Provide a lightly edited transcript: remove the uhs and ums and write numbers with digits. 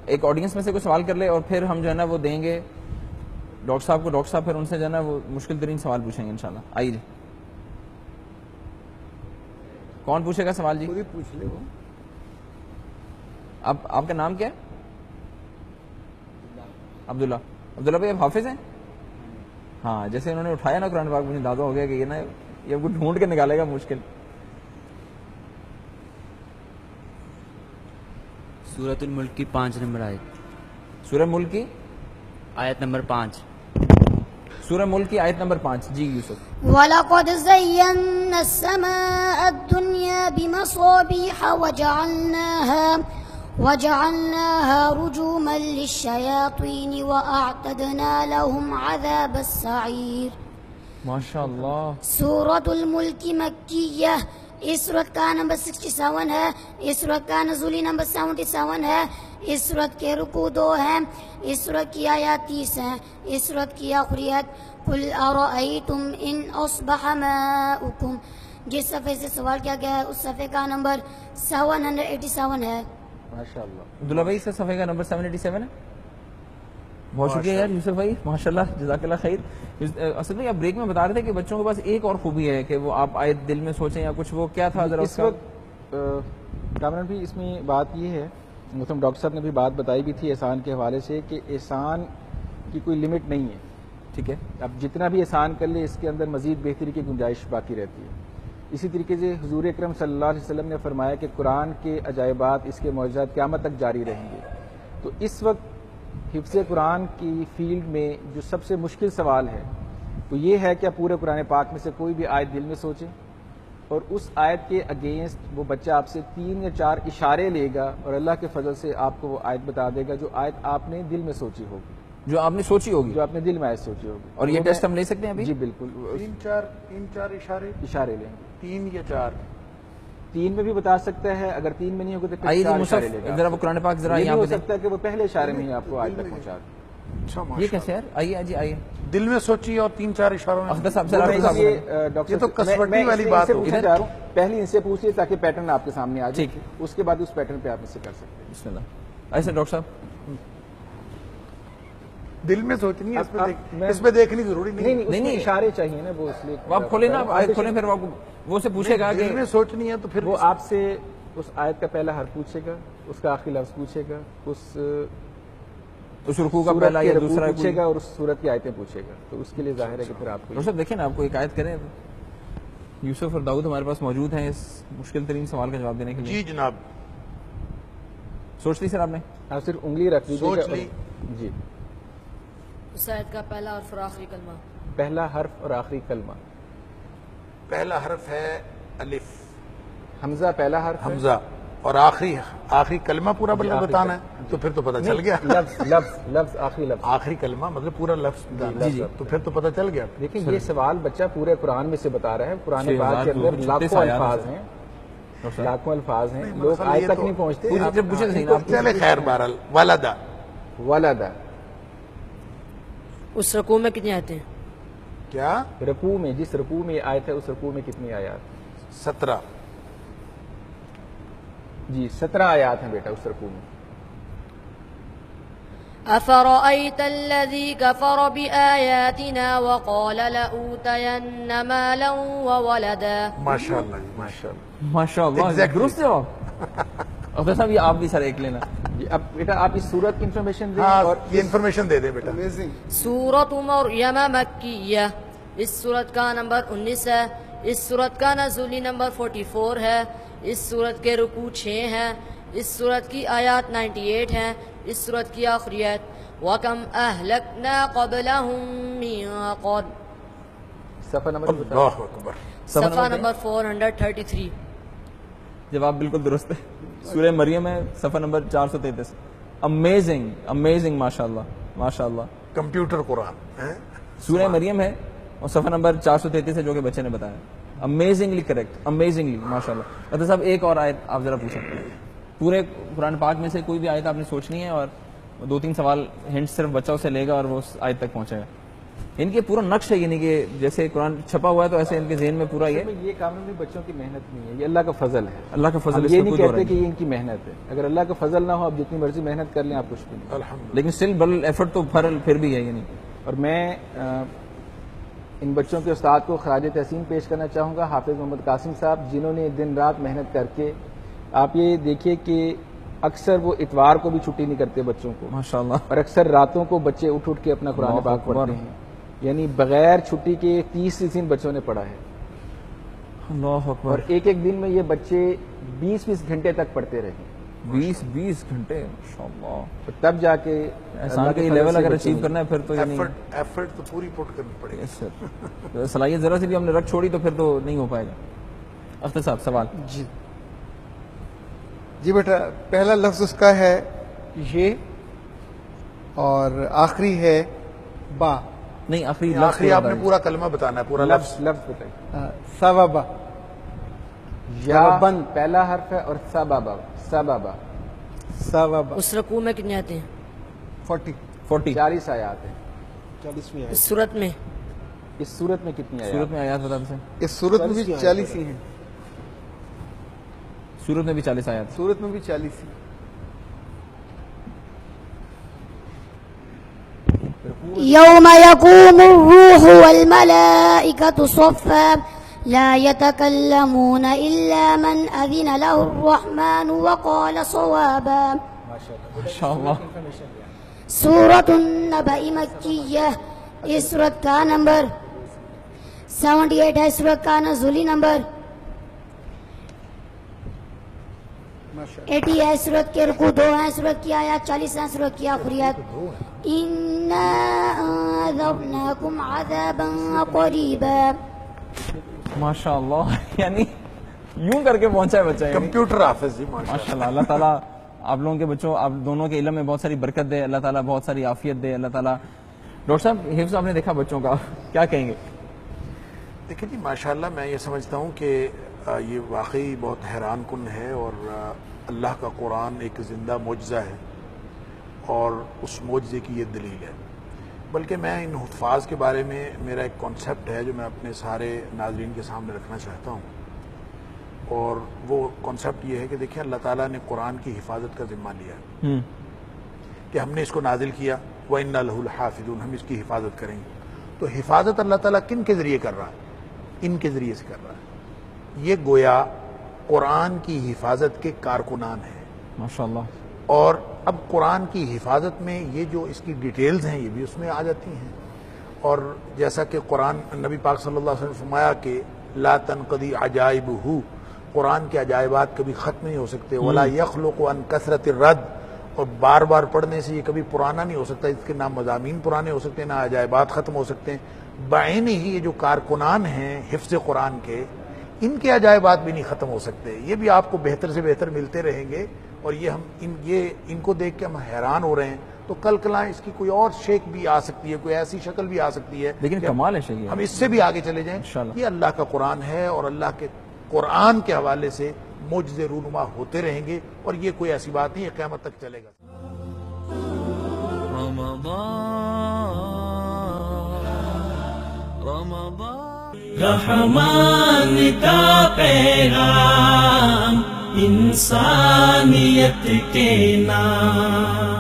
ایک آڈینس میں سے کوئی سوال کر لے اور پھر ہم جو ہے نا وہ دیں گے ڈاکٹر صاحب کو. ڈاکٹر صاحب پھر ان سے جو ہے نا وہ مشکل ترین سوال پوچھیں گے انشاءاللہ. آئیے جی, کون پوچھے گا سوال؟ جی پوچھ لے وہ. آپ کا نام کیا ہے؟ عبداللہ. عبداللہ بھائی آپ حافظ ہیں؟ ہاں, جیسے انہوں نے اٹھایا نا قرآن پاک, مجھے اندازہ ہو گیا کہ یہ نا یہ کو ڈھونڈ کے نکالے گا مشکل. سورۃ الملک کی 5 نمبر آیت. سورہ ملک کی آیت نمبر 5. سورہ ملک کی آیت نمبر 5. جی یوسف. وَلَقَدْ زَيَّنَّا السَّمَاءَ الدُّنْيَا بِمَصَابِيحَ وَجَعَلْنَاهَا رُجُومًا لِلشَّيَاطِينِ وَأَعْتَدْنَا لَهُمْ عَذَابَ السَّعِيرِ. ماشاء اللہ. سورۃ الملک مکیہ, اس سورت کا نمبر 67 ہے, اس سورت کا نزولی نمبر 77 ہے, اس سورت کے رکوع 2 ہیں, اس سورت کی آیات 30 ہیں, اس سورت کی آخری آیت قُلْ أَرَأَيْتُمْ إِنْ أَصْبَحَ مَاؤُكُمْ. جس صفحے سے سوال کیا گیا ہے اس صفحے کا نمبر 787 ہے. ماشاء اللہ. عبداللہ بھائی سے صفحے کا نمبر 787 ہے. بہت شکریہ یار یوسف بھائی, ماشاء اللہ, جزاک اللہ خیر. اصل میں آپ بریک میں بتا رہے تھے کہ بچوں کے پاس ایک اور خوبی ہے کہ وہ آپ آیت دل میں سوچیں یا کچھ, وہ کیا تھا ذرا اس وقت کامران بھی اس میں بات یہ ہے, مثلا ڈاکٹر صاحب نے بھی بات بتائی بھی تھی احسان کے حوالے سے کہ احسان کی کوئی لمٹ نہیں ہے. ٹھیک ہے, اب جتنا بھی احسان کر لے اس کے اندر مزید بہتری کی گنجائش باقی رہتی ہے. اسی طریقے سے حضور اکرم صلی اللہ علیہ وسلم نے فرمایا کہ قرآن کے عجائبات, اس کے معجزات قیامت تک جاری رہیں گے. تو اس وقت حفظ قرآن کی فیلڈ میں جو سب سے مشکل سوال ہے وہ یہ ہے کہ آپ پورے قرآن پاک میں سے کوئی بھی آیت دل میں سوچیں اور اس آیت کے اگینسٹ وہ بچہ آپ سے 3 یا 4 اشارے لے گا اور اللہ کے فضل سے آپ کو وہ آیت بتا دے گا جو آیت آپ نے دل میں سوچی ہوگی, جو آپ نے سوچی ہوگی, جو آپ نے دل میں آیت سوچی ہوگی. اور یہ ٹیسٹ ہم لے سکتے ہیں ابھی؟ جی بالکل. 3-4 اشارے لیں گے, 3 یا 4. 3 میں بھی بتا سکتا ہے, اگر 3 میں نہیں ہوگا تو پھر آئیے 4 جی اشارے لے گا. ذرا وہ قرآن پاک ذرا یہ یہاں ہو پہ سکتا ہے کہ وہ پہلے اشارے میں ہی آپ کو آیت تک پہنچا دے. یہ کیسے یار؟ آئیے جی آئیے. دل میں سوچیے اور 3-4 اشاروں میں. اخذ صاحب ذرا یہ تو کسوٹی والی بات ہوگی. پہلے ان سے پوچھیے تاکہ پیٹرن آپ کے سامنے آ جائے, اس کے بعد اس پیٹرن پہ آپ اس سے کر سکتے ہیں. بسم اللہ. ایسے ڈاکٹر صاحب دل میں سوچنی ہے, اس پہ دیکھنی ضروری نہیں. نہیں اشارے چاہیے نا, وہ اس لیے آپ کھولیں نا, آیت کھولیں, پھر وہ سے پوچھے گا کہ دل میں سوچنی ہے تو پھر وہ آپ سے اس آیت کا پہلا حرف پوچھے گا, اس کا آخری لفظ پوچھے گا, اس رکوع کا پہلا یا دوسرا پوچھے گا اور اس سورت کی آیتیں پوچھے گا. تو اس کے لیے ظاہر ہے کہ پھر آپ کو ڈاکٹر صاحب دیکھیں نا, آپ کو ایک آیت کریں. یوسف اور داؤد ہمارے پاس موجود ہیں اس مشکل ترین سوال کا جواب دینے کے لیے. جی جناب, سوچ لی سر آپ نے؟ آپ صرف انگلی رکھ لیجیے. سوچ لی. جی. اس آیت کا پہلا حرف اور آخری کلمہ. پہلا حرف اور آخری کلمہ. پہلا حرف ہے الف, حمزہ پہلا حرف, حمزہ, اور آخری کلمہ پورا بتانا ہے. تو پھر تو پتہ چل گیا. لفظ آخری لفظ, آخری کلمہ مطلب پورا لفظ. جی تو پھر تو پتہ چل گیا. دیکھیں یہ سوال بچہ پورے قرآن میں سے بتا رہا ہے. قرآن پاک کے اندر لاکھوں الفاظ ہیں, لوگ آج تک نہیں پہنچتے. چلے خیر, بہرحال ولدا. اس رکوع میں کتنی آیتیں ہیں؟ کیا رکوع میں, جس رکوع میں آیت ہے اس رکوع میں کتنی آیات؟ 17. جی 17 آیات ہیں بیٹا اس رکوع میں. أفرأيت الذي كفر بآياتنا وقال لأوتين مالا وولدا. ماشاء اللہ جی, ماشاء اللہ, ماشاء اللہ, درست جواب. ڈاکٹر صاحب یہ آپ بھی سر ایک لینا. اب بیٹا آپ اس سورت کی انفارمیشن دیں. ہاں, اور یہ انفارمیشن دے دیں بیٹا. سورۃ مریم مکیہ, اس سورت کا نمبر 19 ہے, اس سورت کا نزولی نمبر 44 ہے, اس سورت کے رکوع 6 ہیں, اس سورت کی آیات 98 ہیں, اس سورت کی آخری آیت وَكَمْ أَهْلَكْنَا قَبْلَهُمْ مِنْ قَرْنٍ. صفحہ نمبر اللہ اکبر. صفحہ نمبر 433. جواب بالکل درست ہے. سورہ مریم ہے, صفحہ نمبر 433. امیزنگ امیزنگ, ماشاء اللہ ماشاء اللہ. کمپیوٹر قرآن سورہ مریم ہے اور صفحہ نمبر 433 ہے جو کہ بچے نے بتایا. امیزنگلی کریکٹ, امیزنگلی, ماشاء اللہ. ڈاکٹر صاحب ایک اور آیت آپ ذرا پوچھیں. پورے قرآن پاک میں سے کوئی بھی آیت آپ نے سوچنی ہے اور 2-3 سوال ہنٹ صرف بچہ اسے لے گا اور وہ اس آیت تک پہنچے گا. ان کے پورا نقش ہے، یعنی کہ جیسے قرآن چھپا ہوا ہے تو ایسے ان کے ذہن میں پورا یہ یہ کاموں میں بچوں کی محنت نہیں ہے، یہ اللہ کا فضل ہے. اللہ کا فضل. ہم اس یہ میں نہیں کوئی دو کہتے رائے کہ یہ ان کی محنت ہے. اگر اللہ کا فضل نہ ہو آپ جتنی مرضی محنت کر لیں آپ کچھ بھی نہیں. الحمد لیکن اسٹل بل ایفرٹ تو پھر بھی ہے. یعنی اور میں ان بچوں کے استاد کو خراج تحسین پیش کرنا چاہوں گا، حافظ محمد قاسم صاحب، جنہوں نے دن رات محنت کر کے، آپ یہ دیکھیے کہ اکثر وہ اتوار کو بھی چھٹی نہیں کرتے بچوں کو، ماشاء اللہ. اور اکثر راتوں کو بچے اٹھ کے اپنا قرآن اللہ پاک اکبر. پڑھتے ہیں. یعنی بغیر چھٹی کے 30 دن بچوں نے پڑھا ہے، اللہ اکبر. اور ایک ایک دن میں یہ بچے 20-20 گھنٹے تک پڑھتے رہے. 20 گھنٹے ماشاء اللہ. تب جا کے احسان کا یہ لیول اگر اچیو کرنا ہے پھر تو یعنی ایفرٹ تو پوری پٹ کرنی پڑے گی. یس سر. صلاحیت ذرا سی بھی ہم نے رکھ چھوڑی تو پھر تو نہیں ہو پائے گا. اختر صاحب سوال. جی بیٹا، پہلا لفظ اس کا ہے یہ، اور آخری ہے با. نہیں آخری آخری آپ نے پورا کلمہ بتانا ہے، پورا لفظ. لفظ بتائیے. سببا. یا بند پہلا حرف ہے اور سبابا. سبابا. سببا. اس رکوع میں کتنے آتے ہیں؟ 40. 40 آیات ہیں. 40ویں اس صورت میں اس صورت میں کتنی آیات؟ صورت میں آیات بتا دیں. اس صورت میں بھی 40 ہی ہیں. صورت میں بھی 40 آیات. صورت میں بھی 40 ہی. يوم يقوم الروح والملائكة صفا لا يتكلمون إلا من أذن له الرحمن وقال صوابا. ماشاء اللہ. سورة النبأ مکیہ. اس سورت کا نمبر 78 ہے. سورت کا نزولی نمبر 80 ہے. سورت کے رکوع 2 ہیں. سورت کی آیات 40 ہیں. سورت کی آخری آیت اِنَّا أَنذَرْنَاكُمْ عَذَابًا قَرِيبًا. ماشاء اللہ. یعنی یوں کر کے پہنچا ہے بچہ. یعنی کمپیوٹر حافظ جی ماشاء اللہ. اللہ تعالیٰ آپ لوگوں کے بچوں، آپ دونوں کے علم میں بہت ساری برکت دے. اللہ تعالیٰ بہت ساری عافیت دے. اللہ تعالیٰ. ڈاکٹر صاحب حفظ آپ نے دیکھا بچوں کا، کیا کہیں گے؟ دیکھیں جی ماشاءاللہ میں یہ سمجھتا ہوں کہ یہ واقعی بہت حیران کن ہے، اور اللہ کا قرآن ایک زندہ معجزہ ہے، اور اس معجزے کی یہ دلیل ہے. بلکہ میں ان حفاظ کے بارے میں میرا ایک کانسیپٹ ہے جو میں اپنے سارے ناظرین کے سامنے رکھنا چاہتا ہوں، اور وہ کانسیپٹ یہ ہے کہ دیکھیں اللہ تعالیٰ نے قرآن کی حفاظت کا ذمہ لیا ہے کہ ہم نے اس کو نازل کیا، وَإِنَّا لَهُ لَحَافِظُونَ، ہم اس کی حفاظت کریں گے. تو حفاظت اللہ تعالیٰ کن کے ذریعے کر رہا ہے؟ ان کے ذریعے سے کر رہا ہے. یہ گویا قرآن کی حفاظت کے کارکنان ہیں. ماشاء اللہ. اور اب قرآن کی حفاظت میں یہ جو اس کی ڈیٹیلز ہیں یہ بھی اس میں آ جاتی ہیں. اور جیسا کہ قرآن نبی پاک صلی اللہ علیہ وسلم نے فرمایا کہ لا تنقضی عجائبہ، قرآن کے عجائبات کبھی ختم نہیں ہو سکتے. ولا یخلق عن کثرت الرد، اور بار بار پڑھنے سے یہ کبھی پرانا نہیں ہو سکتا. اس کے نہ مضامین پرانے ہو سکتے ہیں، نہ عجائبات ختم ہو سکتے ہیں. بعین ہی یہ جو کارکنان ہیں حفظ قرآن کے، ان کے عجائبات بھی نہیں ختم ہو سکتے. یہ بھی آپ کو بہتر سے بہتر ملتے رہیں گے، اور یہ ہم ان کو دیکھ کے ہم حیران ہو رہے ہیں. تو کل کلاں اس کی کوئی اور شیک بھی آ سکتی ہے، کوئی ایسی شکل بھی آ سکتی ہے، لیکن کمال ہے شیخ. ہم اس سے بھی آگے چلے جائیں. انشاءاللہ. یہ اللہ کا قرآن ہے، اور اللہ کے قرآن کے حوالے سے معجزے رونما ہوتے رہیں گے، اور یہ کوئی ایسی بات نہیں ہے، قیامت تک چلے گا. رحمان کا پیغام انسانیت کے نام.